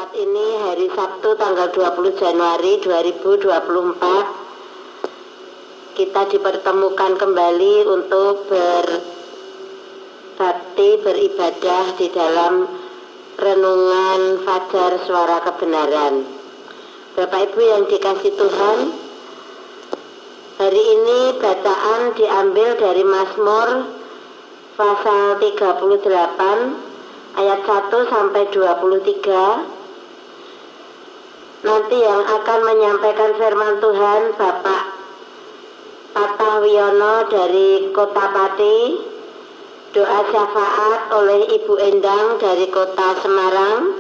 Saat ini hari Sabtu tanggal 20 Januari 2024 kita dipertemukan kembali untuk berbakti, beribadah di dalam renungan Fajar Suara Kebenaran. Bapak Ibu yang dikasihi Tuhan, hari ini bacaan diambil dari Mazmur pasal 38 ayat 1 sampai 23. Nanti yang akan menyampaikan firman Tuhan Bapak Patah Wiono dari Kota Pati, doa syafaat oleh Ibu Endang dari Kota Semarang.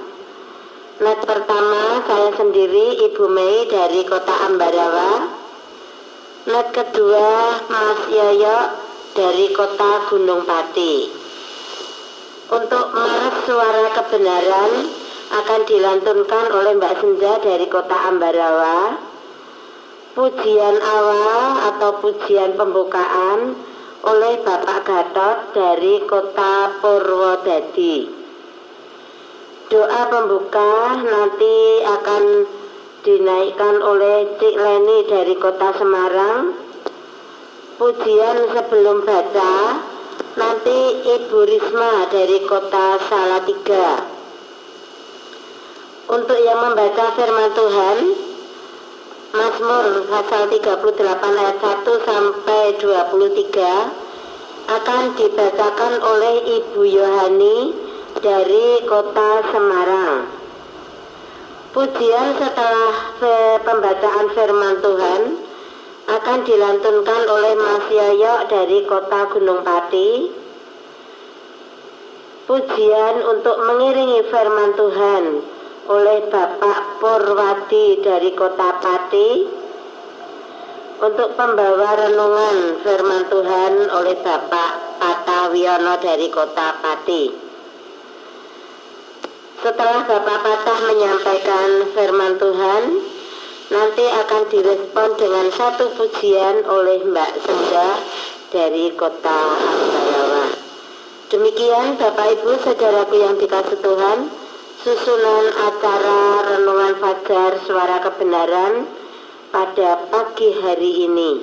Net pertama saya sendiri Ibu Mei dari Kota Ambarawa. Net kedua Mas Yoyo dari Kota Gunung Pati. Untuk Mars Suara Kebenaran akan dilantunkan oleh Mbak Senja dari Kota Ambarawa. Pujian awal atau pujian pembukaan oleh Bapak Gatot dari Kota Purwodadi. Doa pembuka nanti akan dinaikkan oleh Cik Leni dari Kota Semarang. Pujian sebelum baca nanti Ibu Risma dari Kota Salatiga. Untuk yang membaca firman Tuhan, Mazmur pasal 38 ayat 1 sampai 23 akan dibacakan oleh Ibu Yohani dari Kota Semarang. Pujian setelah pembacaan firman Tuhan akan dilantunkan oleh Mas Yoyo dari Kota Gunung Pati. Pujian untuk mengiringi firman Tuhan oleh Bapak Purwadi dari Kota Pati. Untuk pembawa renungan firman Tuhan oleh Bapak Patah Wiono dari Kota Pati. Setelah Bapak Patah menyampaikan firman Tuhan, nanti akan direspon dengan satu pujian oleh Mbak Senja dari Kota Ambarawa. Demikian Bapak Ibu saudaraku yang dikasihi Tuhan, susunan acara Renungan Fajar Suara Kebenaran pada pagi hari ini.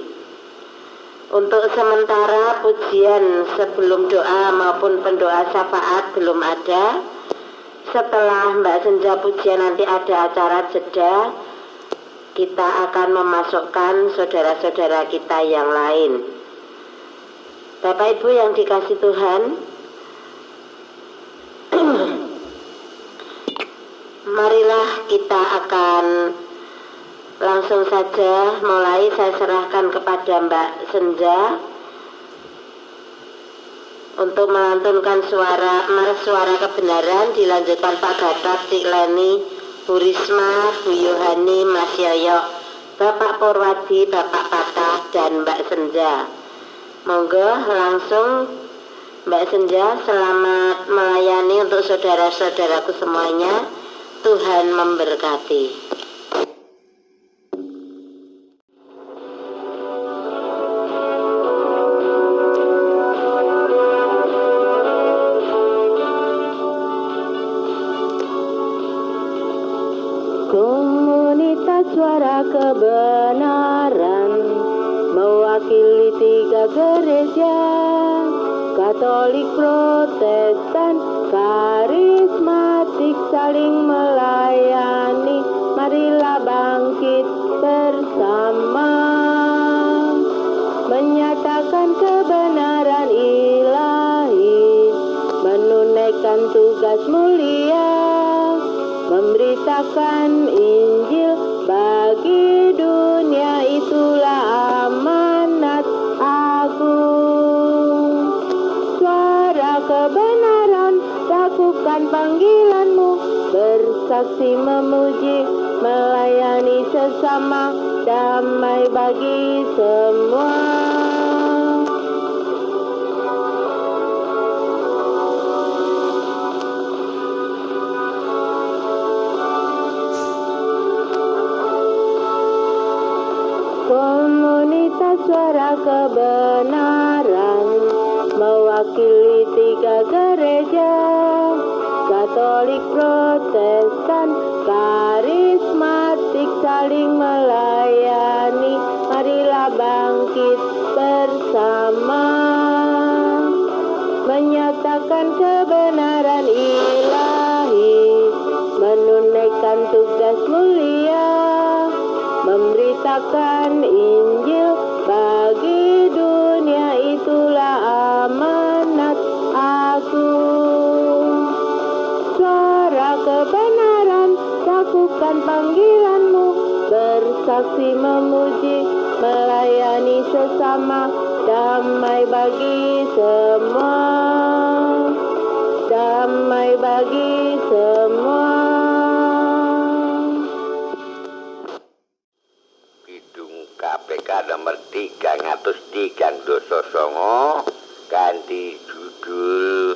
Untuk sementara pujian sebelum doa maupun pendoa syafaat belum ada. Setelah Mbak Senja pujian nanti ada acara jeda, kita akan memasukkan saudara-saudara kita yang lain. Bapak Ibu yang dikasihi Tuhan, marilah kita akan langsung saja mulai. Saya serahkan kepada Mbak Senja untuk melantunkan Mars Suara Kebenaran, dilanjutkan Pak Gatot, Cik Leni, Bu Risma, Bu Yohani, Mas Yoyo, Bapak Purwadi, Bapak Patah, dan Mbak Senja. Monggo langsung Mbak Senja, selamat melayani untuk saudara-saudaraku semuanya. Tuhan memberkati. Komunitas Suara Kebenaran mewakili 3 gereja, Katolik, Protestan, karismatik, saling melayani. Marilah bangkit bersama, menyatakan kebenaran ilahi, menunaikan tugas mulia, memberitakan Injil bagi dunia. Itulah amanat agung. Suara kebenaran, lakukan panggilanmu, bersaksi, memuji, melayani sesama, damai bagi semua. Komunitas Suara Kebenaran mewakili 3 gereja, Katolik, Katolik, Protestan, karismatik saling melayani. Marilah bangkit bersama, menyatakan kebenaran ilahi, menunaikan tugas mulia, memberitakan Injil bagi dunia. Itulah amanat agung. Suara kebenaran, lakukan panggilanmu, bersaksi, memuji, melayani sesama, damai bagi semua, damai bagi semua. Kidung KPK nomor 303 ganti judul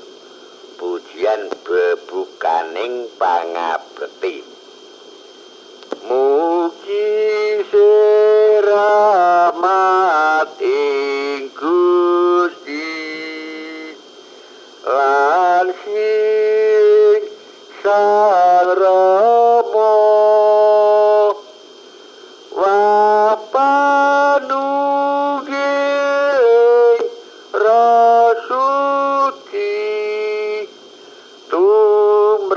Pujian Bebukaning Pangabekti. Mugi rahmat ing Gusti lan sing Sang Rama wa panugiling rasuci tumrap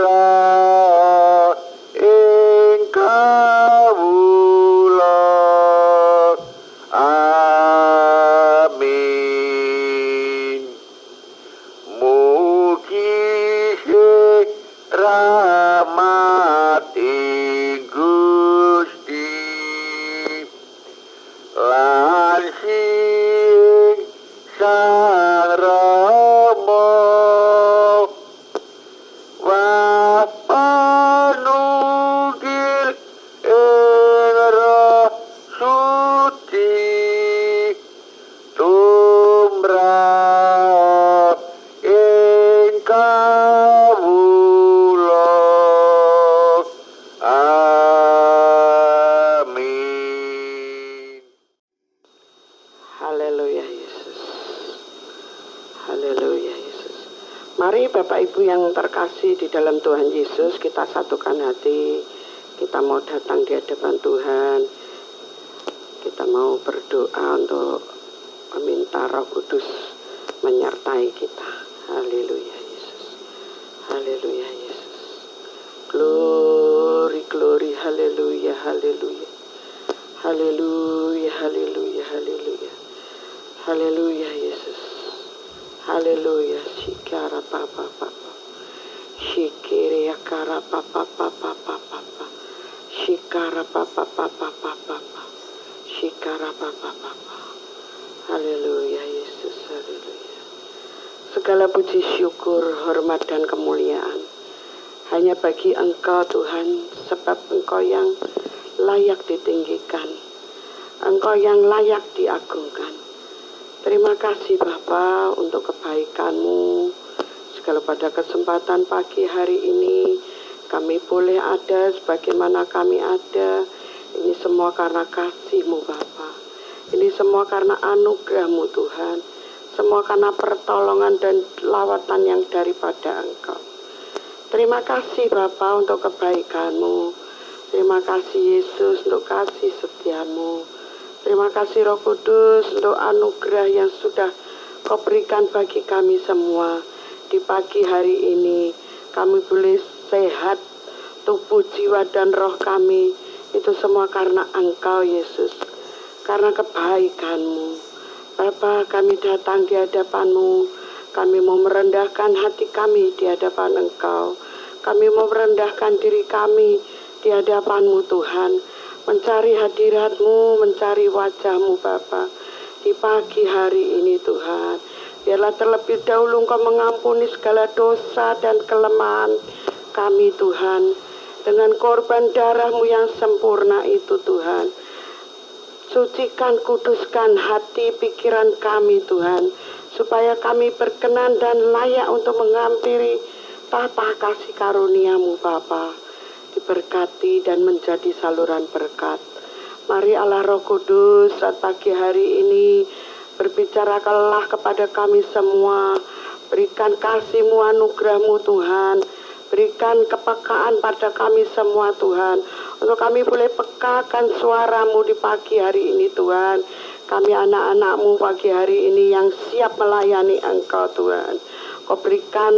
ing kawula. Amin. Mugi rahmat ing Gusti lan sing Sang Rama wa panugil ing rasuci tumrap ing kawula. Amin. Haleluya Yesus. Haleluya Yesus. Mari Bapak Ibu yang terkasih di dalam Tuhan Yesus, kita satukan hati. Kita mau datang di hadapan Tuhan. Kita mau berdoa untuk meminta Roh Kudus menyertai kita. Haleluya Yesus. Haleluya Yesus. Glory, glory, haleluya, haleluya. Haleluya, haleluya, haleluya. Haleluya Yesus. Haleluya. Shikara papa papa. Shikiri yakara papa papa papa. Shikara papa papa papa. Shikara papa papa. Haleluya Yesus. Haleluya. Segala puji, syukur, hormat dan kemuliaan hanya bagi Engkau Tuhan, sebab Engkau yang layak ditinggikan, Engkau yang layak diagungkan. Terima kasih Bapa untuk kebaikan-Mu. Segala pada kesempatan pagi hari ini kami boleh ada sebagaimana kami ada. Ini semua karena kasih-Mu Bapa. Ini semua karena anugerah-Mu Tuhan. Semua karena pertolongan dan lawatan yang daripada Engkau. Terima kasih Bapa untuk kebaikan-Mu. Terima kasih Yesus untuk kasih setia-Mu. Terima kasih Roh Kudus untuk anugerah yang sudah Kau berikan bagi kami semua. Di pagi hari ini kami boleh sehat, tubuh, jiwa, dan roh kami. Itu semua karena Engkau Yesus, karena kebaikan-Mu. Bapa, kami datang di hadapan-Mu. Kami mau merendahkan hati kami di hadapan Engkau. Kami mau merendahkan diri kami di hadapan-Mu Tuhan. Mencari hadirat-Mu, mencari wajah-Mu Bapa. Di pagi hari ini Tuhan, biarlah terlebih dahulu Engkau mengampuni segala dosa dan kelemahan kami Tuhan. Dengan korban darah-Mu yang sempurna itu Tuhan. Sucikan, kuduskan hati pikiran kami Tuhan, supaya kami berkenan dan layak untuk menghampiri tahta kasih karunia-Mu Bapa. Diberkati dan menjadi saluran berkat. Mari Allah Roh Kudus saat pagi hari ini berbicarakanlah kepada kami semua. Berikan kasih-Mu, anugerah-Mu Tuhan. Berikan kepekaan pada kami semua Tuhan, untuk kami boleh pekakan suara-Mu di pagi hari ini Tuhan. Kami anak-anak-Mu pagi hari ini yang siap melayani Engkau Tuhan. Kau berikan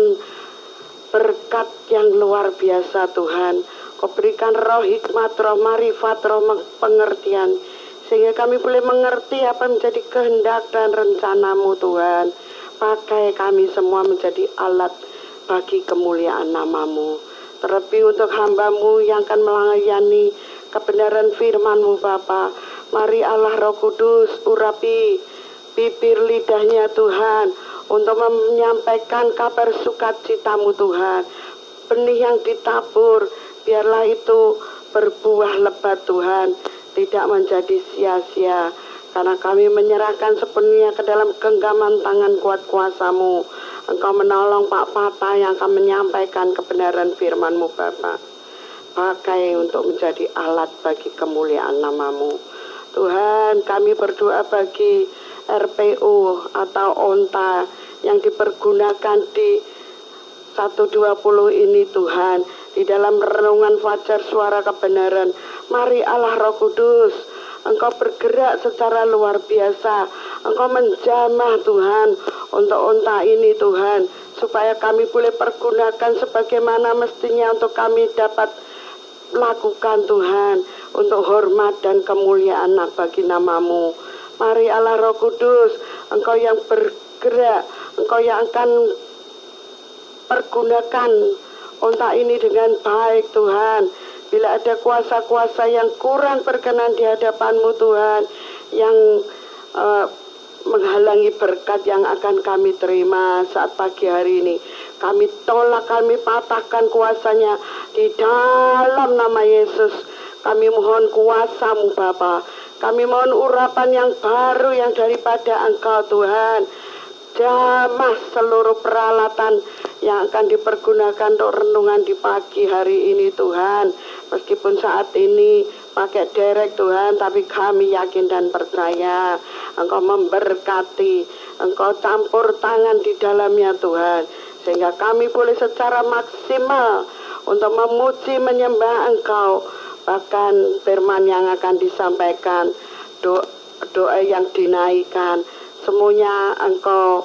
berkat yang luar biasa Tuhan. Kau berikan roh hikmat, roh marifat, roh pengertian, sehingga kami boleh mengerti apa menjadi kehendak dan rencana-Mu Tuhan. Pakai kami semua menjadi alat bagi kemuliaan nama-Mu. Terlebih untuk hamba-Mu yang akan melayani kebenaran firman-Mu Bapa. Mari Allah Roh Kudus urapi bibir lidahnya Tuhan, untuk menyampaikan kabar sukacita-Mu Tuhan. Benih yang ditabur, biarlah itu berbuah lebat Tuhan, tidak menjadi sia-sia. Karena kami menyerahkan sepenuhnya ke dalam genggaman tangan kuat kuasa-Mu. Engkau menolong Pak Pata yang akan menyampaikan kebenaran firman-Mu Bapa. Pakai untuk menjadi alat bagi kemuliaan nama-Mu. Tuhan, kami berdoa bagi RPU atau onta yang dipergunakan di 120 ini Tuhan, di dalam renungan fajar suara kebenaran. Mari Allah Roh Kudus, Engkau bergerak secara luar biasa. Engkau menjamah Tuhan untuk onta ini Tuhan, supaya kami boleh pergunakan sebagaimana mestinya untuk kami dapat lakukan Tuhan, untuk hormat dan kemuliaan bagi nama-Mu. Mari Allah Roh Kudus, Engkau yang bergerak, Engkau yang akan pergunakan onta ini dengan baik Tuhan. Bila ada kuasa-kuasa yang kurang berkenan di hadapan-Mu Tuhan, yang menghalangi berkat yang akan kami terima saat pagi hari ini, kami tolak, kami patahkan kuasanya di dalam nama Yesus. Kami mohon kuasa-Mu Bapa. Kami mohon urapan yang baru yang daripada Engkau Tuhan. Jamah seluruh peralatan yang akan dipergunakan untuk renungan di pagi hari ini Tuhan. Meskipun saat ini pakai derek Tuhan, tapi kami yakin dan percaya Engkau memberkati, Engkau campur tangan di dalamnya Tuhan, sehingga kami boleh secara maksimal untuk memuji menyembah Engkau. Bahkan firman yang akan disampaikan, doa yang dinaikkan, semuanya Engkau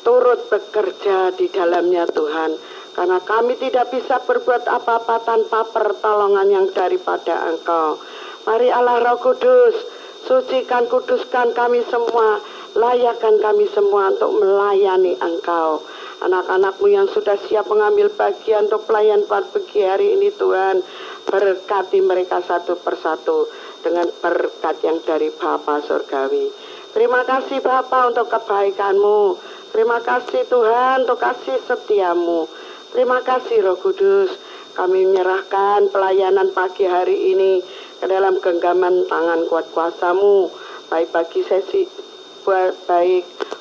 turut bekerja di dalamnya Tuhan. Karena kami tidak bisa berbuat apa-apa tanpa pertolongan yang daripada Engkau. Mari Allah Roh Kudus, sucikan, kuduskan kami semua, layakkan kami semua untuk melayani Engkau. Anak-anak-Mu yang sudah siap mengambil bagian untuk pelayan pagi hari ini Tuhan, berkati mereka satu persatu dengan berkat yang dari Bapa Surgawi. Terima kasih Bapa untuk kebaikan-Mu. Terima kasih Tuhan untuk kasih setia-Mu. Terima kasih Roh Kudus. Kami menyerahkan pelayanan pagi hari ini ke dalam genggaman tangan kuat kuasa-Mu. Baik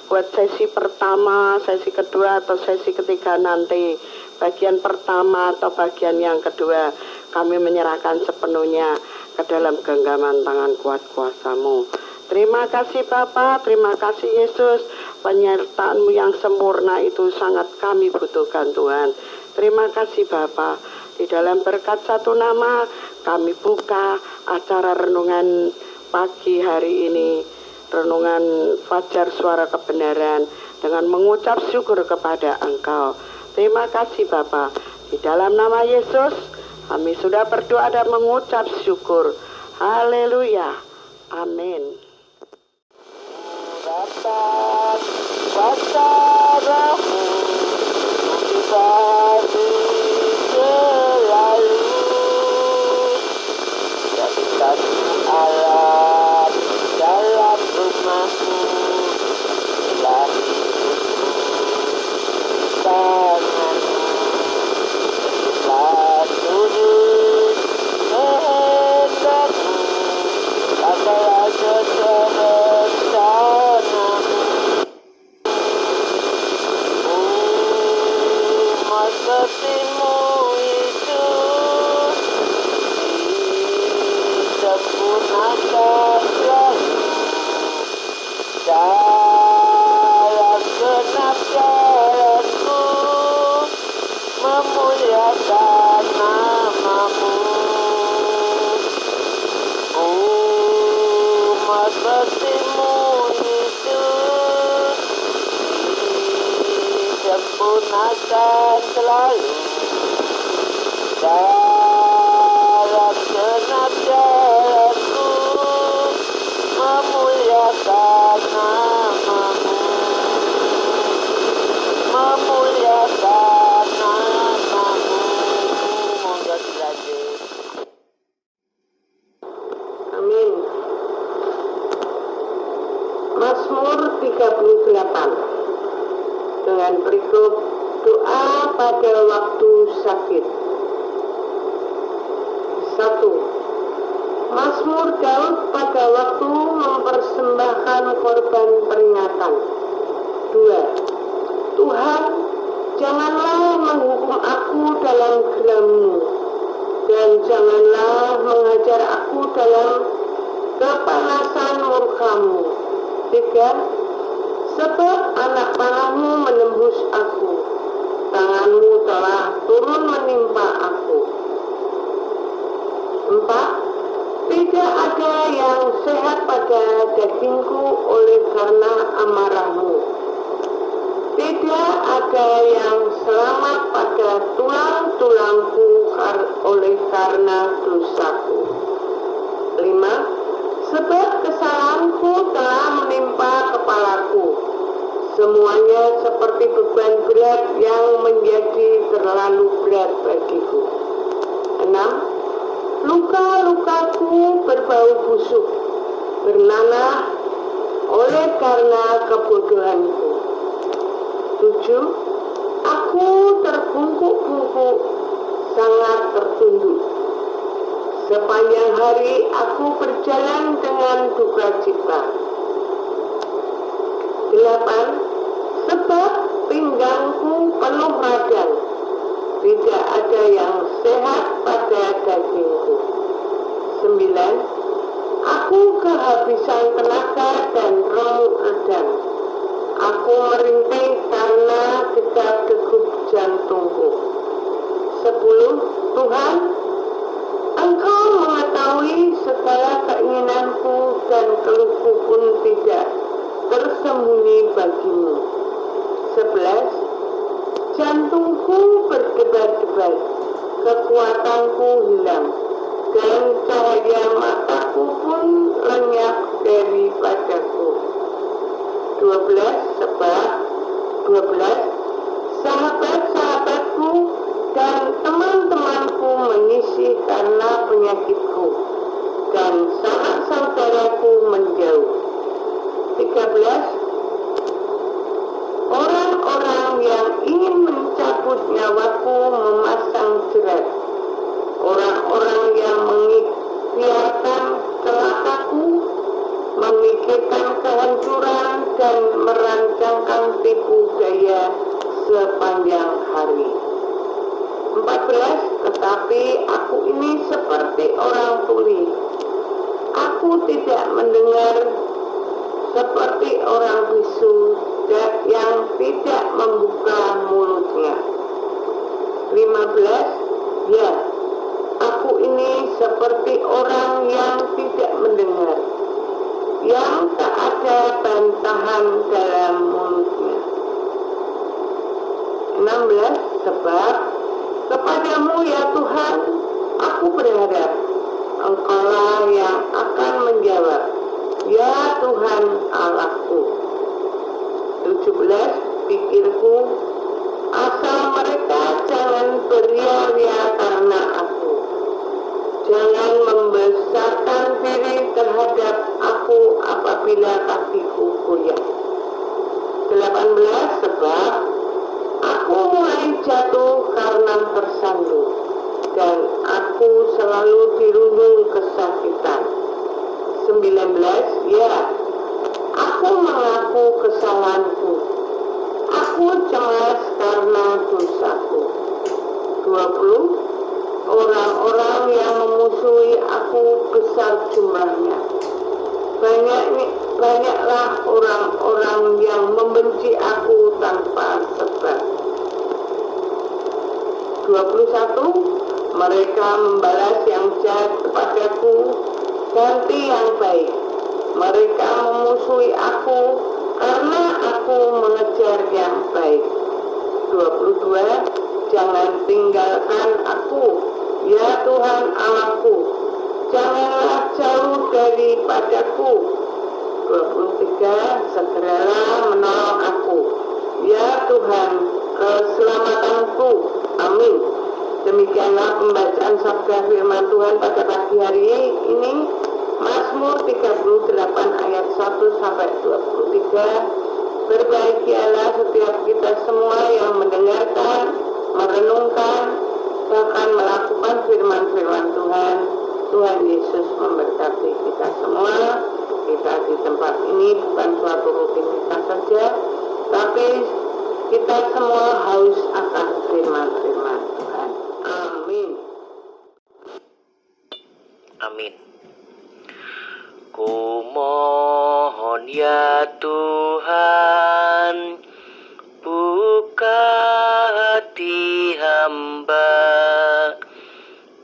buat sesi pertama, sesi kedua atau sesi ketiga nanti. Bagian pertama atau bagian yang kedua, kami menyerahkan sepenuhnya ke dalam genggaman tangan kuat kuasa-Mu. Terima kasih Bapa, terima kasih Yesus. Penyertaan-Mu yang sempurna itu sangat kami butuhkan Tuhan. Terima kasih Bapa. Di dalam berkat satu nama, kami buka acara renungan pagi hari ini, renungan fajar suara kebenaran, dengan mengucap syukur kepada Engkau. Terima kasih Bapa. Di dalam nama Yesus, kami sudah berdoa dan mengucap syukur. Haleluya. Amin. Dapat wasaramu motivasi selalu, jadikanmu alat dalam rumahmu, dalam hidupmu, tanganmu, jadilah sudut kehendakmu, pakailah sesuai rencanamu. Sepertimu itu disempurnakan selalu dalam genap jalanmu, memuliakan selalu dalam genap jalanku memuliakan namamu, memuliakan namamu. Monggo dilanjut. Amin. Mazmur 38 dengan berikut doa pada waktu sakit. 1. Mazmur Daud pada waktu mempersembahkan korban peringatan. 2. Tuhan, janganlah menghukum aku dalam geram-Mu, dan janganlah menghajar aku dalam kepanasan murka-Mu. 3. Sebab anak panah-Mu menembus aku, tangan-Mu telah turun menimpa aku. 4. Tidak ada yang sehat pada dagingku oleh karena amarah-Mu. Tidak ada yang selamat pada tulang-tulangku oleh karena dosaku. 5. Sebab kesalahanku telah menimpa kepalaku, semuanya seperti beban berat yang menjadi terlalu berat bagiku. 6. Luka-lukaku berbau busuk, bernanah oleh karena kebodohanku. 7. Aku terbungkuk-bungkuk, sangat tertunduk. Sepanjang hari aku berjalan dengan duka cita. 8. Sebab pinggangku penuh radang, tidak ada yang sehat pada dagingku. 9. Aku kehabisan tenaga dan remuk redam. Aku merintih karena detak-degup jantungku. 10. Tuhan, Engkau mengetahui segala keinginanku dan keluhku pun tidak tersembunyi bagimu. 11. Jantungku berdebar-debar, kekuatanku hilang, dan cahaya mataku pun lenyap daripadaku. 12. Sahabat-sahabatku dan teman-temanku menyisih karena penyakitku, dan sanak saudaraku menjauh. 13. Orang-orang yang ingin mencabut nyawaku memasang jerat. Orang-orang yang mengikhtiarkan celakaku, memikirkan kehancuran dan merancangkan tipu daya sepanjang hari. 14. Tetapi aku ini seperti orang tuli. Aku tidak mendengar, seperti orang bisu yang tidak membuka mulutnya. 15. Ya, aku ini seperti orang yang tidak mendengar, yang tak ada bantahan dalam mulutnya. 16. Sebab kepadamu ya Tuhan, aku berharap, Engkaulah yang akan menjawab, ya Tuhan Allahku. 17. Pikirku, asal mereka jangan beria-ria karena aku, jangan membesarkan diri terhadap aku apabila kakiku goyah. 18. Sebab aku mulai jatuh karena tersandung, dan aku selalu dirundung kesakitan. 19. Ya, aku mengaku kesalahanku. Aku cemas karena dosaku. 20. Orang-orang yang memusuhi aku besar jumlahnya. Banyaklah orang-orang yang membenci aku tanpa sebab. 21. Mereka membalas yang jahat kepadaku, ganti yang baik. Mereka memusuhi aku karena aku mengejar yang baik. 22. jangan tinggalkan aku, ya Tuhan Allahku, janganlah jauh daripadaku. 23, segeralah menolong aku, ya Tuhan, keselamatanku. Amin. Demikianlah pembacaan sabda firman Tuhan pada pagi hari ini. Mazmur 38 ayat 1 sampai 23. Berbahagialah setiap kita semua yang mendengarkan, merenungkan, bahkan melakukan firman-firman Tuhan. Tuhan Yesus memberkati kita semua. Kita di tempat ini bukan suatu rutinitas saja, tapi kita semua haus akan firman-firman Tuhan. Amin. Amin. Ku mohon ya Tuhan, buka hati hamba,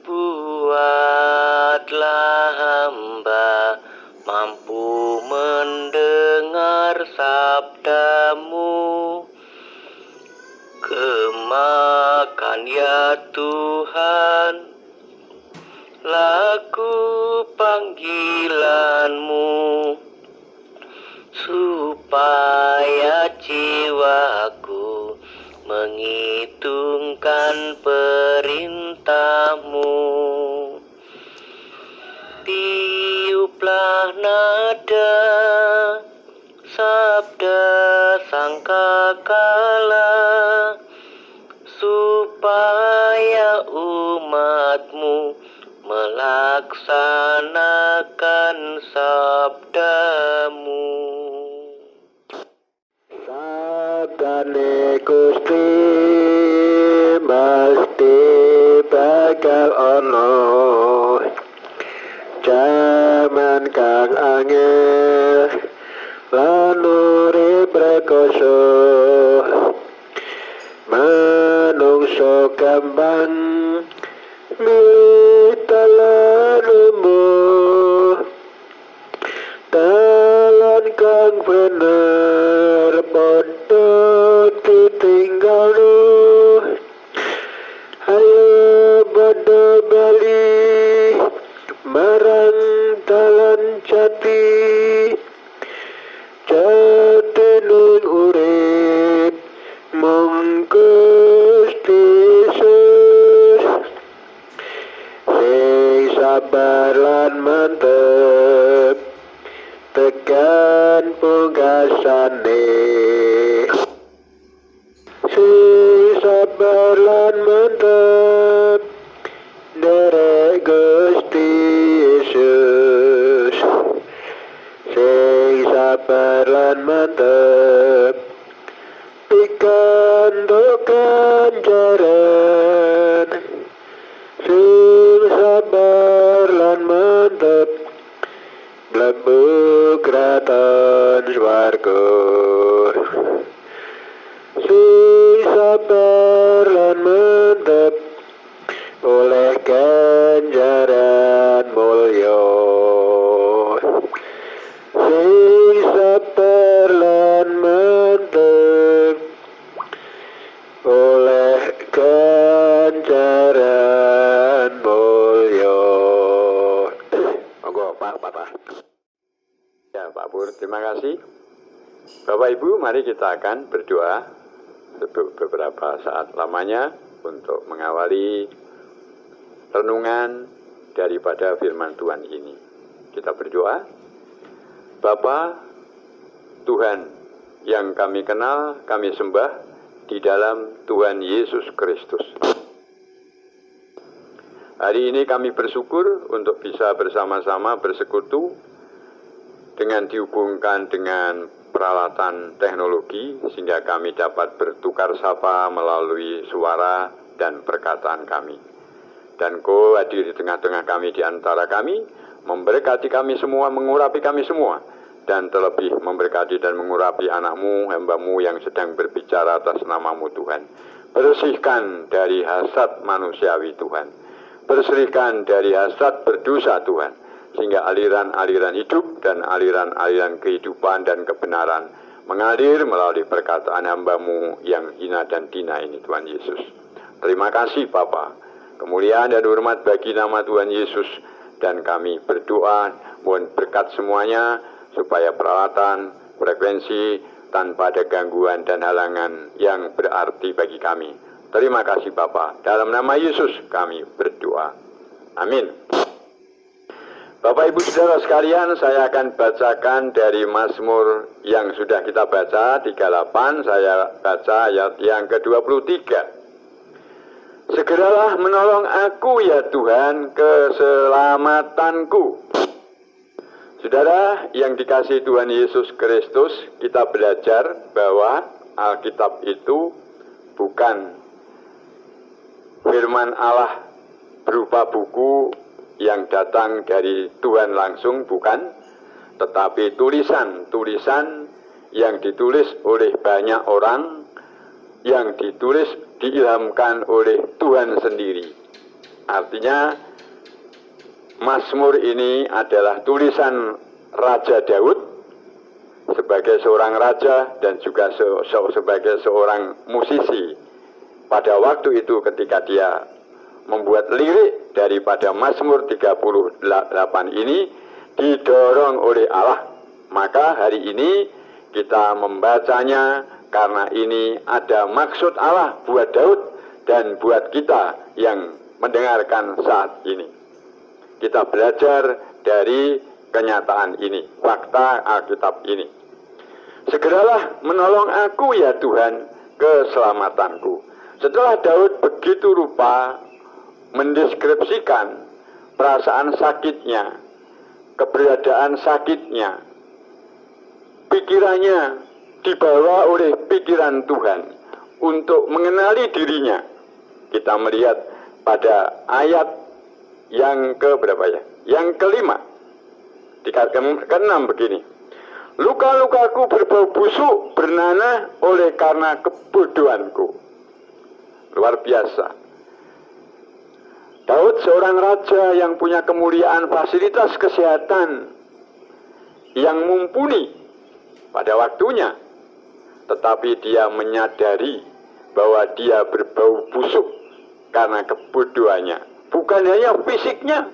buatlah hamba mampu mendengar sabdamu. Gemakan ya Tuhan lagu panggilanmu, supaya jiwaku menghitungkan perintahmu. Tiuplah nada sabda sangkakala, supaya umatmu melaksanakan sabdamu. Sabdane Gusti mesti bakal ono, jaman kang angel lan urip rekoso, manungsa gampang mitalan umuh, dalan kang bener padha ditinggal. Ayo padha bali marang dalan jati, jatining urip mung Gusti Yesus. Sing sabar lan mantep tekan pungkasane, sing sabar lan mantep derek Gusti Yesus. Sing sabar lan mantep pikantukan jaran, sing sabar lan mantep mlebu kraton swarga. Sing sabar lan mantep oleh ganjaran mulya. Sing sabar lan mantep oleh ganjaran mulya. Monggo Pak. Ya Pak Pur, terima kasih. Bapak Ibu, mari kita akan berdoa beberapa saat lamanya untuk mengawali renungan daripada firman Tuhan ini. Kita berdoa. Bapa Tuhan yang kami kenal, kami sembah di dalam Tuhan Yesus Kristus. Hari ini kami bersyukur untuk bisa bersama-sama bersekutu dengan dihubungkan dengan peralatan teknologi sehingga kami dapat bertukar sapa melalui suara dan perkataan kami. Dan Kau hadir di tengah-tengah kami, di antara kami, memberkati kami semua, mengurapi kami semua, dan terlebih memberkati dan mengurapi anak-Mu, hamba-Mu yang sedang berbicara atas nama-Mu Tuhan. Bersihkan dari hasad manusiawi Tuhan, bersihkan dari hasad berdosa Tuhan, sehingga aliran-aliran hidup dan aliran-aliran kehidupan dan kebenaran mengalir melalui perkataan hamba-Mu yang hina dan dina ini Tuhan Yesus. Terima kasih Bapa. Kemuliaan dan hormat bagi nama Tuhan Yesus. Dan kami berdoa, mohon berkat semuanya, supaya peralatan, frekuensi, tanpa ada gangguan dan halangan yang berarti bagi kami. Terima kasih Bapa. Dalam nama Yesus kami berdoa. Amin. Bapak Ibu Saudara sekalian, saya akan bacakan dari Mazmur yang sudah kita baca, 38, saya baca ayat yang ke-23. Segeralah menolong aku ya Tuhan, keselamatanku. Saudara yang dikasihi Tuhan Yesus Kristus, kita belajar bahwa Alkitab itu bukan firman Allah berupa buku yang datang dari Tuhan langsung, bukan, tetapi tulisan-tulisan yang ditulis oleh banyak orang, yang ditulis diilhamkan oleh Tuhan sendiri. Artinya Mazmur ini adalah tulisan Raja Daud sebagai seorang raja dan juga sebagai seorang musisi. Pada waktu itu ketika dia membuat lirik daripada Mazmur 38 ini didorong oleh Allah. Maka hari ini kita membacanya karena ini ada maksud Allah buat Daud dan buat kita yang mendengarkan saat ini. Kita belajar dari kenyataan ini, fakta Alkitab ini. Segeralah menolong aku ya Tuhan, keselamatanku. Setelah Daud begitu rupa mendeskripsikan perasaan sakitnya, keberadaan sakitnya, pikirannya dibawa oleh pikiran Tuhan untuk mengenali dirinya. Kita melihat pada ayat yang keberapa ya? Yang kelima, ke-6 begini. Luka-lukaku berbau busuk, bernanah oleh karena kebodohanku. Luar biasa. Daud seorang raja yang punya kemuliaan fasilitas kesehatan yang mumpuni pada waktunya, tetapi dia menyadari bahwa dia berbau busuk karena kebodohannya. Bukan hanya fisiknya,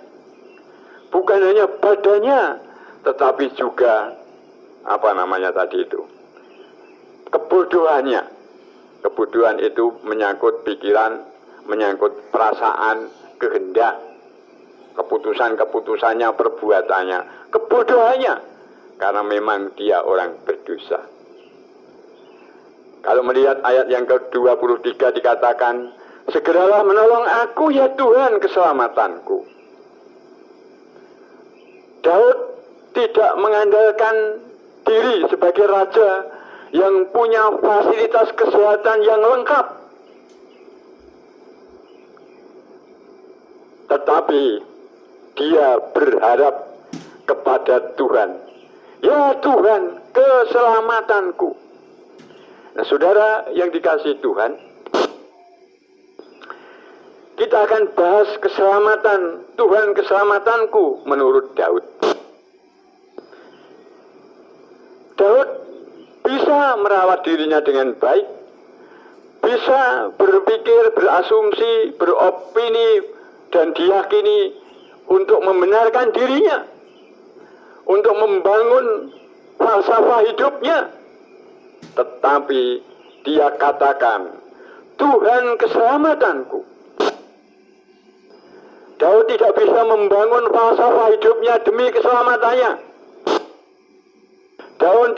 bukan hanya badannya, tetapi juga kebodohannya. Kebodohan itu menyangkut pikiran, menyangkut perasaan, kehendak, keputusannya, perbuatannya, kebodohannya, karena memang dia orang berdosa. Kalau melihat ayat yang ke-23 dikatakan, segeralah menolong aku ya Tuhan, keselamatanku. Daud tidak mengandalkan diri sebagai raja yang punya fasilitas kesehatan yang lengkap, tetapi dia berharap kepada Tuhan. Ya Tuhan, keselamatanku. Nah, saudara yang dikasihi Tuhan, kita akan bahas keselamatan. Tuhan keselamatanku menurut Daud. Daud bisa merawat dirinya dengan baik, bisa berpikir, berasumsi, beropini, dan diyakini untuk membenarkan dirinya, untuk membangun falsafah hidupnya. Tetapi dia katakan, Tuhan keselamatanku. Daud tidak bisa membangun falsafah hidupnya demi keselamatannya. Daud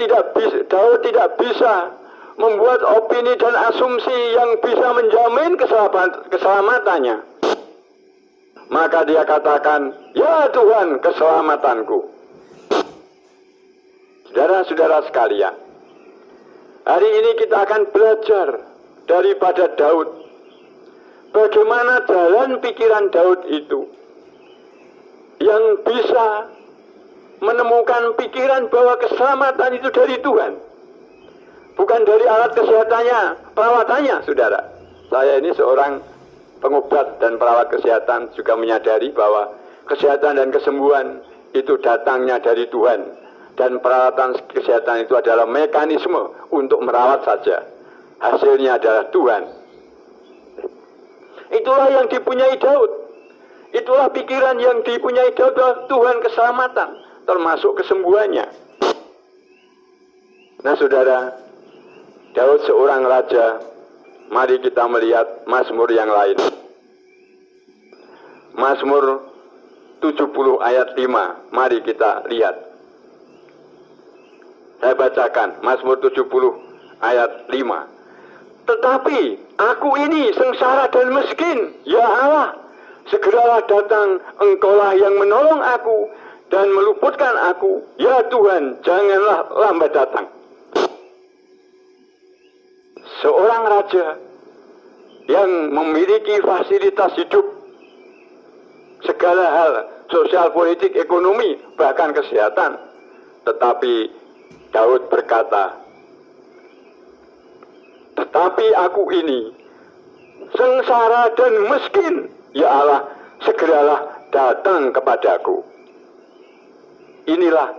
tidak bisa membuat opini dan asumsi yang bisa menjamin keselamatannya. Maka dia katakan, ya Tuhan keselamatanku. Saudara-saudara sekalian, hari ini kita akan belajar daripada Daud. Bagaimana jalan pikiran Daud itu yang bisa menemukan pikiran bahwa keselamatan itu dari Tuhan, bukan dari alat kesehatannya, perawatannya. Saudara, saya ini seorang pengobat dan perawat kesehatan, juga menyadari bahwa kesehatan dan kesembuhan itu datangnya dari Tuhan, dan perawatan kesehatan itu adalah mekanisme untuk merawat saja. Hasilnya adalah Tuhan. Itulah yang dipunyai Daud. Itulah pikiran yang dipunyai Daud, Tuhan keselamatan, termasuk kesembuhannya. Nah saudara, Daud seorang raja. Mari kita melihat Mazmur yang lain. Mazmur 70 ayat 5. Mari kita lihat. Saya bacakan Mazmur 70 ayat 5. Tetapi aku ini sengsara dan miskin, ya Allah, segeralah datang, Engkaulah yang menolong aku dan meluputkan aku. Ya Tuhan, janganlah lambat datang. Seorang raja yang memiliki fasilitas hidup, segala hal, sosial, politik, ekonomi, bahkan kesehatan. Tetapi Daud berkata, tetapi aku ini sengsara dan miskin, ya Allah, segeralah datang kepadaku. Inilah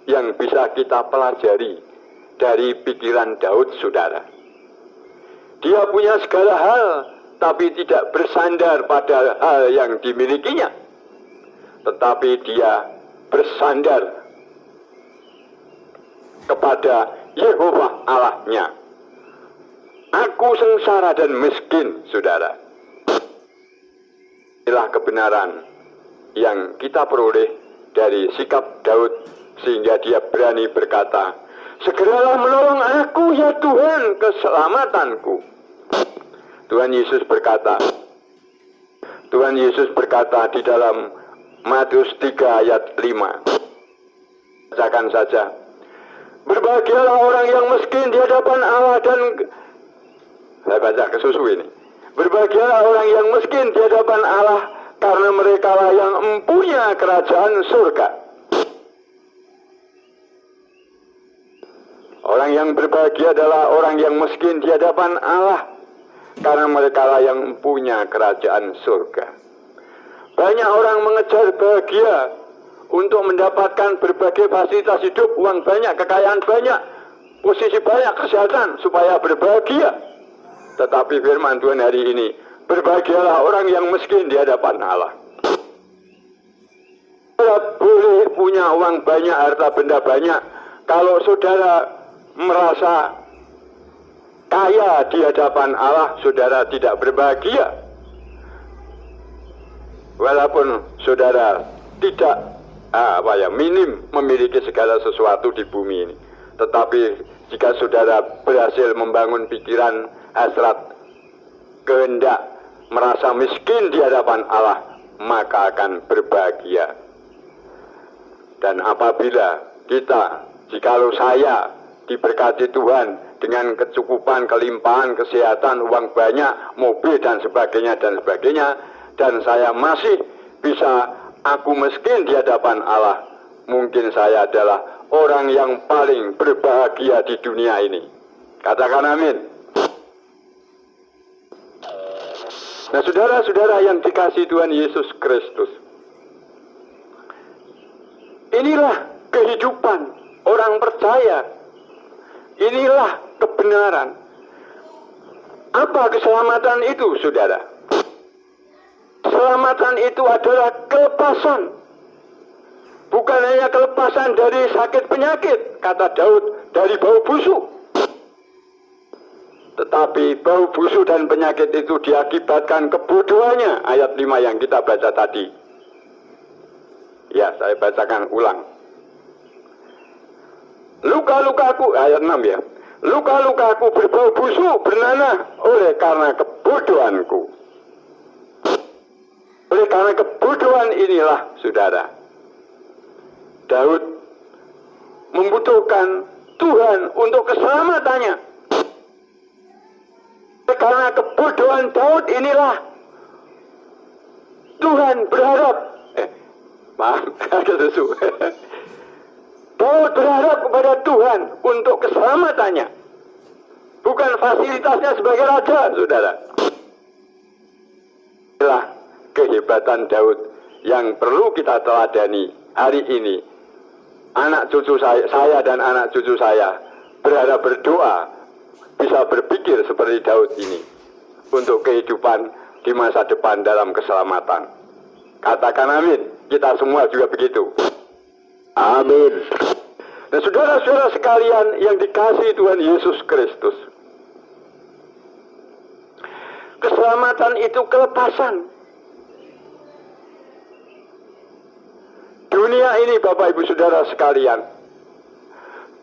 yang bisa kita pelajari dari pikiran Daud, saudara. Dia punya segala hal, tapi tidak bersandar pada hal yang dimilikinya. Tetapi dia bersandar kepada Yehova Allahnya. Aku sengsara dan miskin, saudara. Inilah kebenaran yang kita peroleh dari sikap Daud, sehingga dia berani berkata, segeralah menolong aku ya Tuhan, keselamatanku. Tuhan Yesus berkata di dalam Matius 3 ayat 5. Bacakan saja. Berbahagialah orang yang miskin di hadapan Allah dan... Saya baca kesusu ini. Berbahagialah orang yang miskin di hadapan Allah, karena merekalah yang empunya kerajaan surga. Orang yang berbahagia adalah orang yang miskin di hadapan Allah, karena merekalah yang punya kerajaan surga. Banyak orang mengejar bahagia untuk mendapatkan berbagai fasilitas hidup, uang banyak, kekayaan banyak, posisi banyak, kesehatan, supaya berbahagia. Tetapi firman Tuhan hari ini, berbahagialah orang yang miskin di hadapan Allah. Saudara boleh punya uang banyak, harta benda banyak, kalau saudara merasa kaya di hadapan Allah, saudara tidak berbahagia. Walaupun saudara tidak minim memiliki segala sesuatu di bumi ini, tetapi jika saudara berhasil membangun pikiran hasrat, kehendak, merasa miskin di hadapan Allah, maka akan berbahagia. Dan apabila kita, jikalau saya diberkati Tuhan dengan kecukupan, kelimpahan, kesehatan, uang banyak, mobil dan sebagainya, dan saya masih bisa aku miskin di hadapan Allah, mungkin saya adalah orang yang paling berbahagia di dunia ini. Katakan amin. Nah, saudara-saudara yang dikasihi Tuhan Yesus Kristus, inilah kehidupan orang percaya. Inilah kebenaran. Apa keselamatan itu, saudara? Keselamatan itu adalah kelepasan. Bukan hanya kelepasan dari sakit penyakit, kata Daud, dari bau busuk. Tetapi bau busuk dan penyakit itu diakibatkan kebodohannya, ayat 5 yang kita baca tadi. Ya, saya bacakan ulang. Luka-lukaku, ayat 6 ya. Luka-lukaku berbau busuk, bernanah oleh karena kebodohanku. Oleh karena kebodohan inilah, saudara, Daud membutuhkan Tuhan untuk keselamatannya. Oleh karena kebodohan Daud inilah Tuhan berharap, Daud berharap kepada Tuhan untuk keselamatannya, bukan fasilitasnya sebagai raja, saudara. Inilah kehebatan Daud yang perlu kita teladani hari ini. Anak cucu saya dan anak cucu saya berharap berdoa bisa berpikir seperti Daud ini untuk kehidupan di masa depan dalam keselamatan. Katakan amin. Kita semua juga begitu. Amin. Dan saudara-saudara sekalian yang dikasihi Tuhan Yesus Kristus, keselamatan itu kelepasan. Dunia ini, Bapak Ibu Saudara sekalian,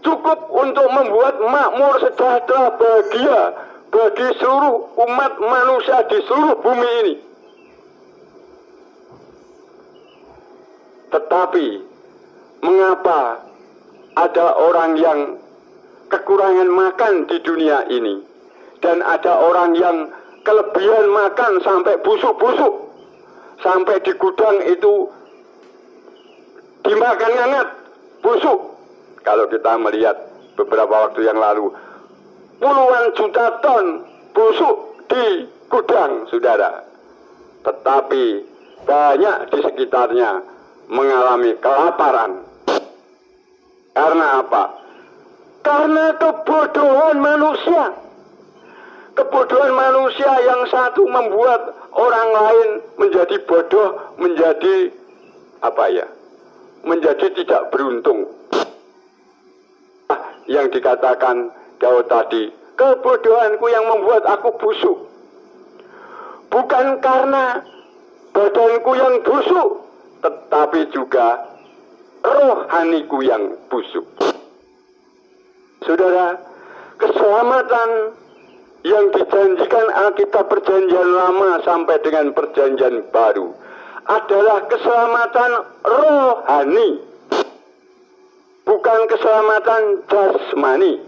cukup untuk membuat makmur, sejahtera, bahagia bagi seluruh umat manusia di seluruh bumi ini. Tetapi mengapa ada orang yang kekurangan makan di dunia ini, dan ada orang yang kelebihan makan sampai busuk-busuk, sampai di gudang itu dimakan hangat, busuk. Kalau kita melihat beberapa waktu yang lalu, puluhan juta ton busuk di gudang, saudara. Tetapi banyak di sekitarnya mengalami kelaparan. Karena apa? Karena kebodohan manusia. Kebodohan manusia yang satu membuat orang lain menjadi bodoh, menjadi menjadi tidak beruntung. Yang dikatakan Daud tadi, kebodohanku yang membuat aku busuk. Bukan karena badanku yang busuk, tetapi juga rohaniku yang busuk. Saudara, keselamatan yang dijanjikan Alkitab Perjanjian Lama sampai dengan Perjanjian Baru adalah keselamatan rohani, bukan keselamatan jasmani.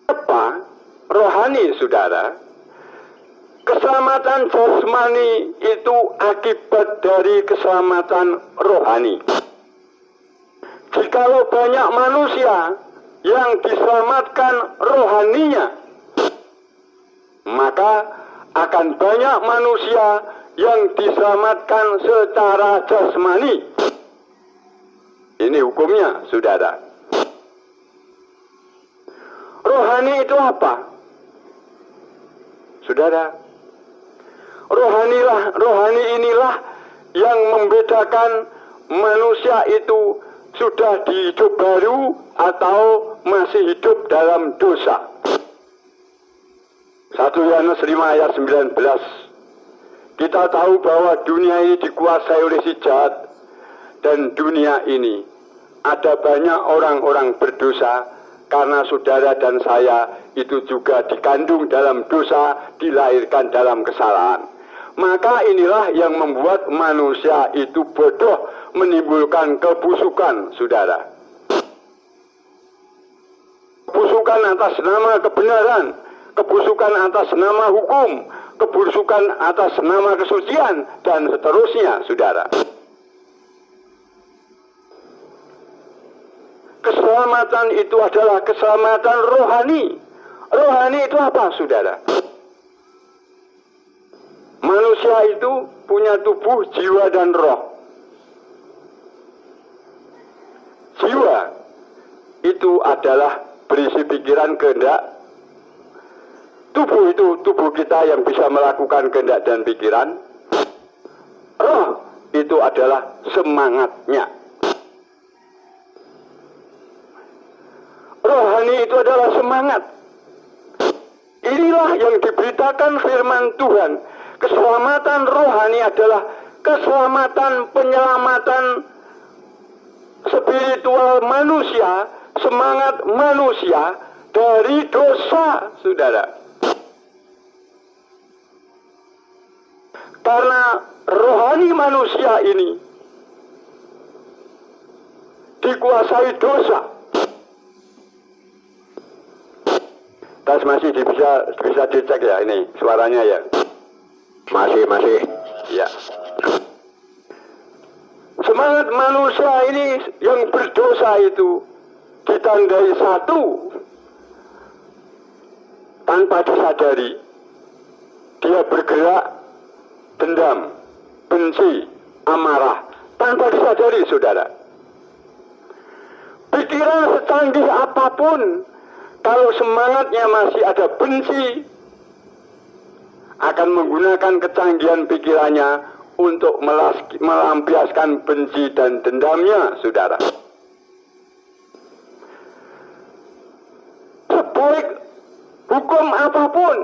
Apa rohani, saudara? Keselamatan jasmani itu akibat dari keselamatan rohani. Jikalau banyak manusia yang diselamatkan rohaninya, maka akan banyak manusia yang diselamatkan secara jasmani. Ini hukumnya, saudara. Rohani itu apa? Saudara, rohani inilah yang membedakan manusia itu sudah hidup baru atau masih hidup dalam dosa. 1 Yohanes 5 ayat 19. Kita tahu bahwa dunia ini dikuasai oleh si jahat, dan dunia ini ada banyak orang-orang berdosa, karena saudara dan saya itu juga dikandung dalam dosa, dilahirkan dalam kesalahan. Maka inilah yang membuat manusia itu bodoh, menimbulkan kebusukan, saudara. Kebusukan atas nama kebenaran, kebusukan atas nama hukum, kebusukan atas nama kesucian, dan seterusnya, saudara. Keselamatan itu adalah keselamatan rohani. Rohani itu apa, saudara? Manusia itu punya tubuh, jiwa, dan roh. Jiwa itu adalah berisi pikiran, kehendak. Tubuh itu tubuh kita yang bisa melakukan kehendak dan pikiran. Roh itu adalah semangatnya. Rohani itu adalah semangat. Inilah yang diberitakan firman Tuhan. Keselamatan rohani adalah keselamatan, penyelamatan spiritual manusia, semangat manusia dari dosa, saudara. Karena rohani manusia ini dikuasai dosa. Tas masih bisa dicek ya ini suaranya ya. Masih. Ya. Semangat manusia ini yang berdosa itu ditandai satu, tanpa disadari dia bergerak dendam, benci, amarah, tanpa disadari, saudara. Pikiran secanggih apapun, kalau semangatnya masih ada benci, akan menggunakan kecanggihan pikirannya untuk melampiaskan benci dan dendamnya, saudara. Sebaik hukum apapun,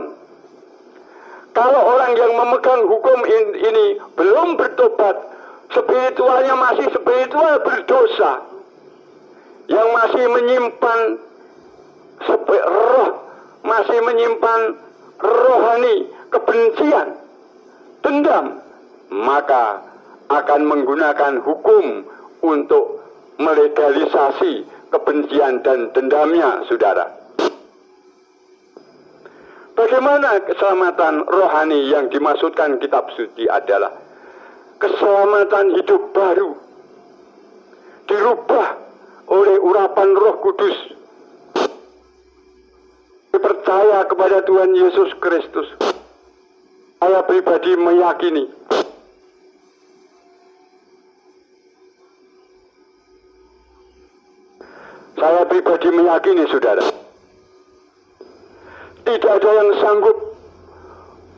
kalau orang yang memegang hukum ini belum bertobat, spiritualnya masih spiritual berdosa, yang masih menyimpan roh, masih menyimpan rohani kebencian, dendam, maka akan menggunakan hukum untuk melegalisasi kebencian dan dendamnya, saudara. Bagaimana keselamatan rohani yang dimaksudkan kitab suci adalah keselamatan hidup baru, dirubah oleh urapan Roh Kudus, percaya kepada Tuhan Yesus Kristus. Saya pribadi meyakini saudara, tidak ada yang sanggup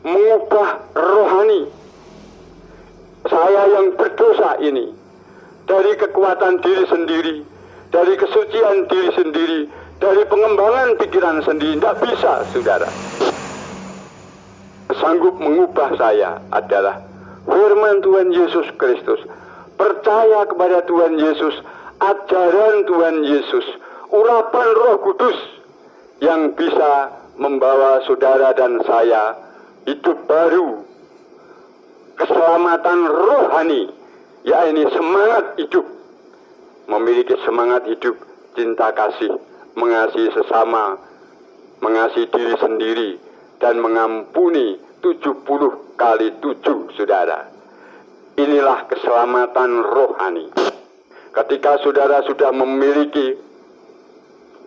mengubah rohani saya yang berdosa ini dari kekuatan diri sendiri, dari kesucian diri sendiri, dari pengembangan pikiran sendiri. Tidak bisa, saudara. Sanggup mengubah saya adalah firman Tuhan Yesus Kristus, percaya kepada Tuhan Yesus, ajaran Tuhan Yesus, urapan Roh Kudus yang bisa membawa saudara dan saya hidup baru, keselamatan rohani, yaitu semangat hidup, memiliki semangat hidup, cinta kasih, mengasihi sesama, mengasihi diri sendiri, dan mengampuni 70 kali 7, saudara. Inilah keselamatan rohani. Ketika saudara sudah memiliki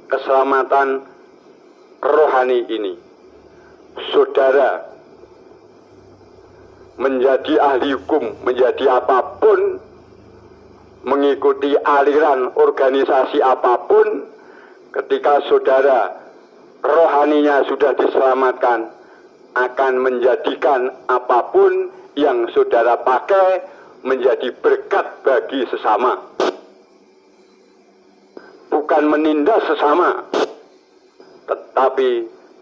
keselamatan rohani ini, saudara menjadi ahli hukum, menjadi apapun, mengikuti aliran organisasi apapun. Ketika saudara rohaninya sudah diselamatkan, akan menjadikan apapun yang saudara pakai menjadi berkat bagi sesama, bukan menindas sesama. Tetapi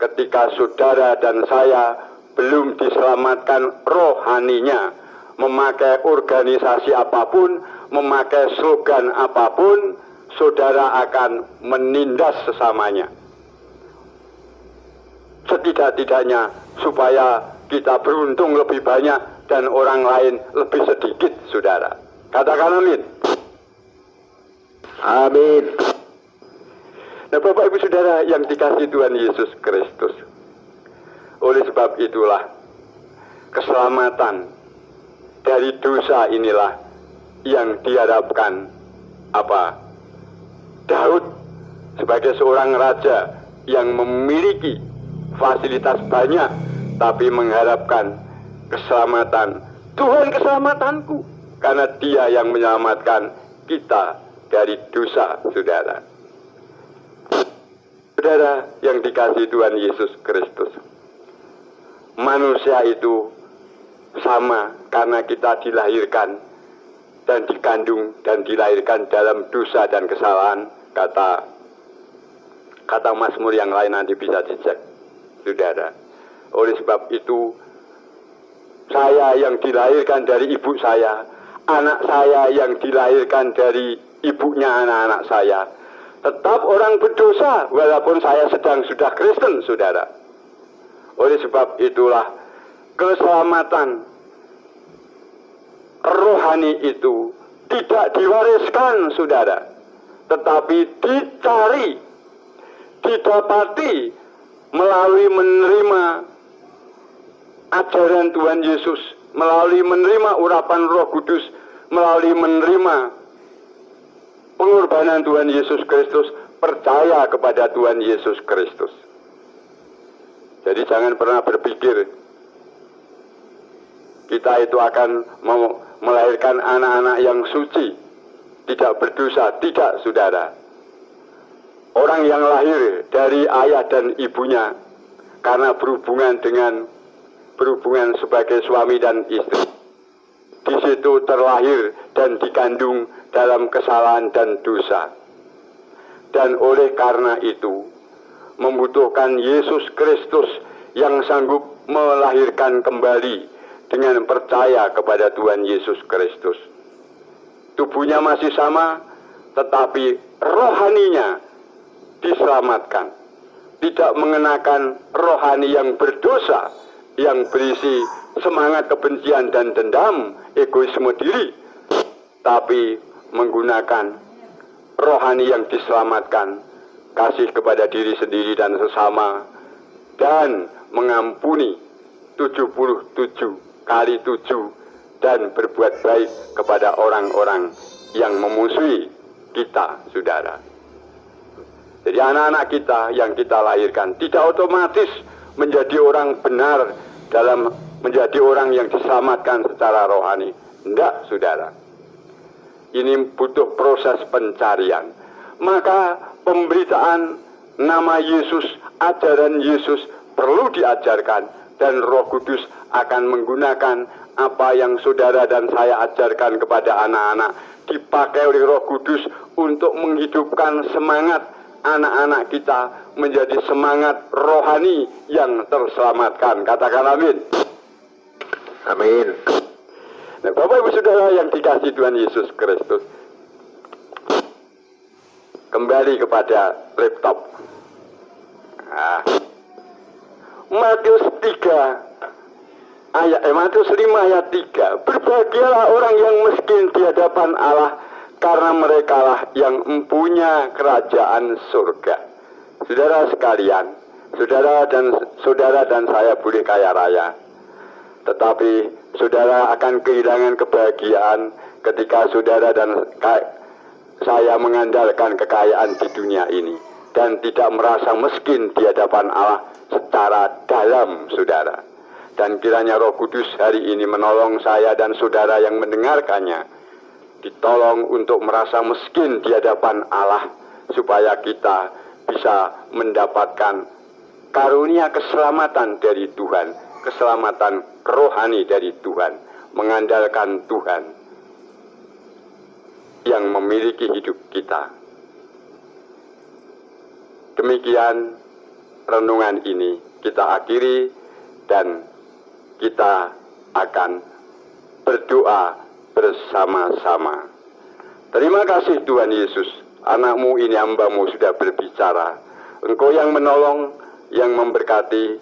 ketika saudara dan saya belum diselamatkan rohaninya, memakai organisasi apapun, memakai slogan apapun, saudara akan menindas sesamanya. Setidak-tidaknya supaya kita beruntung lebih banyak dan orang lain lebih sedikit, saudara. Katakan amin. Amin. Nah, Bapak Ibu Saudara yang dikasihi Tuhan Yesus Kristus, oleh sebab itulah keselamatan dari dosa inilah yang diharapkan Daud sebagai seorang raja yang memiliki fasilitas banyak, tapi mengharapkan keselamatan. Tuhan keselamatanku, karena Dia yang menyelamatkan kita dari dosa, saudara. Saudara yang dikasihi Tuhan Yesus Kristus, manusia itu sama karena kita dilahirkan dan dikandung dan dilahirkan dalam dosa dan kesalahan. Kata Mazmur yang lain nanti bisa dicek, saudara. Oleh sebab itu, saya yang dilahirkan dari ibu saya, anak saya yang dilahirkan dari ibunya anak-anak saya, tetap orang berdosa walaupun saya sudah Kristen, saudara. Oleh sebab itulah keselamatan rohani itu tidak diwariskan, saudara, tetapi dicari, didapati melalui menerima ajaran Tuhan Yesus, melalui menerima urapan Roh Kudus, melalui menerima pengorbanan Tuhan Yesus Kristus, percaya kepada Tuhan Yesus Kristus. Jadi jangan pernah berpikir kita itu akan melahirkan anak-anak yang suci, tidak berdosa. Tidak, saudara. Orang yang lahir dari ayah dan ibunya karena berhubungan dengan berhubungan sebagai suami dan istri. Di situ terlahir dan dikandung dalam kesalahan dan dosa. Dan oleh karena itu, membutuhkan Yesus Kristus yang sanggup melahirkan kembali dengan percaya kepada Tuhan Yesus Kristus. Tubuhnya masih sama, tetapi rohaninya diselamatkan. Tidak mengenakan rohani yang berdosa, yang berisi semangat kebencian dan dendam, egoisme diri, tapi menggunakan rohani yang diselamatkan, kasih kepada diri sendiri dan sesama, dan mengampuni 77 kali 7 dan berbuat baik kepada orang-orang yang memusuhi kita, saudara. Jadi anak-anak kita yang kita lahirkan tidak otomatis menjadi orang benar dalam menjadi orang yang diselamatkan secara rohani. Tidak, saudara. Ini butuh proses pencarian. Maka pemberitaan nama Yesus, ajaran Yesus perlu diajarkan, dan Roh Kudus akan menggunakan apa yang saudara dan saya ajarkan kepada anak-anak, dipakai oleh Roh Kudus untuk menghidupkan semangat anak-anak kita menjadi semangat rohani yang terselamatkan. Katakan amin. Amin. Nah, Bapak Ibu Saudara yang dikasihi Tuhan Yesus Kristus, kembali kepada laptop. Matius 5 ayat 3. Berbahagialah orang yang miskin di hadapan Allah, karena merekalah yang mempunyai kerajaan surga. Saudara sekalian, saudara dan saya boleh kaya raya, tetapi saudara akan kehilangan kebahagiaan ketika saudara dan saya mengandalkan kekayaan di dunia ini dan tidak merasa miskin di hadapan Allah secara dalam, saudara. Dan kiranya Roh Kudus hari ini menolong saya dan saudara yang mendengarkannya, ditolong untuk merasa miskin di hadapan Allah, supaya kita bisa mendapatkan karunia keselamatan dari Tuhan, keselamatan rohani dari Tuhan, mengandalkan Tuhan yang memiliki hidup kita. Demikian renungan ini kita akhiri, dan kita akan berdoa bersama-sama. Terima kasih Tuhan Yesus, anak-Mu ini, hamba-Mu sudah berbicara. Engkau yang menolong, yang memberkati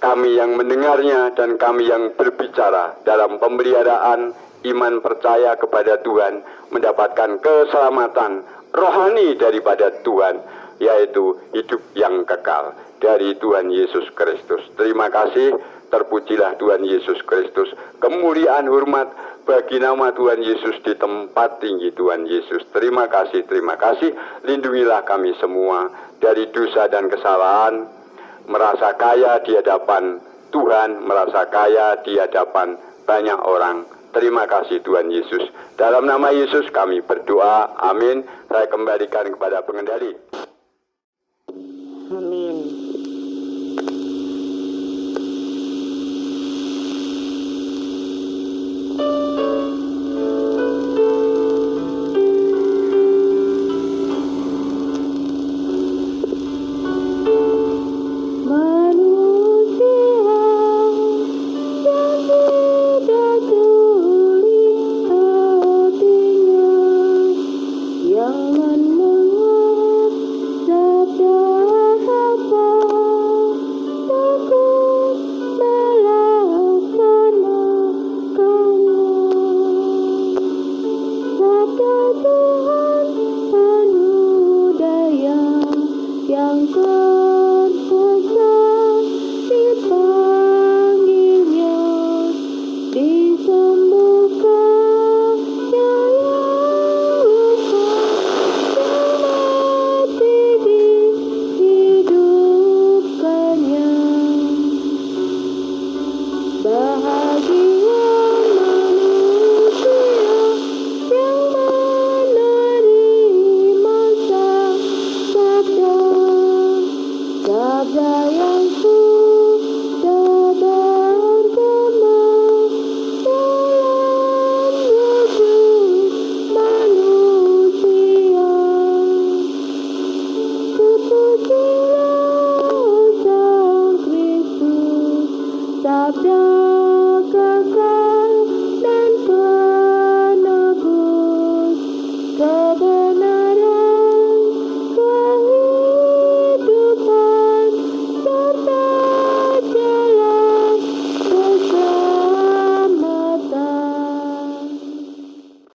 kami yang mendengarnya dan kami yang berbicara dalam pemeliharaan iman percaya kepada Tuhan, mendapatkan keselamatan rohani daripada Tuhan, yaitu hidup yang kekal dari Tuhan Yesus Kristus. Terima kasih, terpujilah Tuhan Yesus Kristus. Kemuliaan hormat bagi nama Tuhan Yesus di tempat tinggi Tuhan Yesus. Terima kasih, terima kasih. Lindungilah kami semua dari dosa dan kesalahan, merasa kaya di hadapan Tuhan, merasa kaya di hadapan banyak orang. Terima kasih Tuhan Yesus. Dalam nama Yesus kami berdoa. Amin. Saya kembalikan kepada pengendali.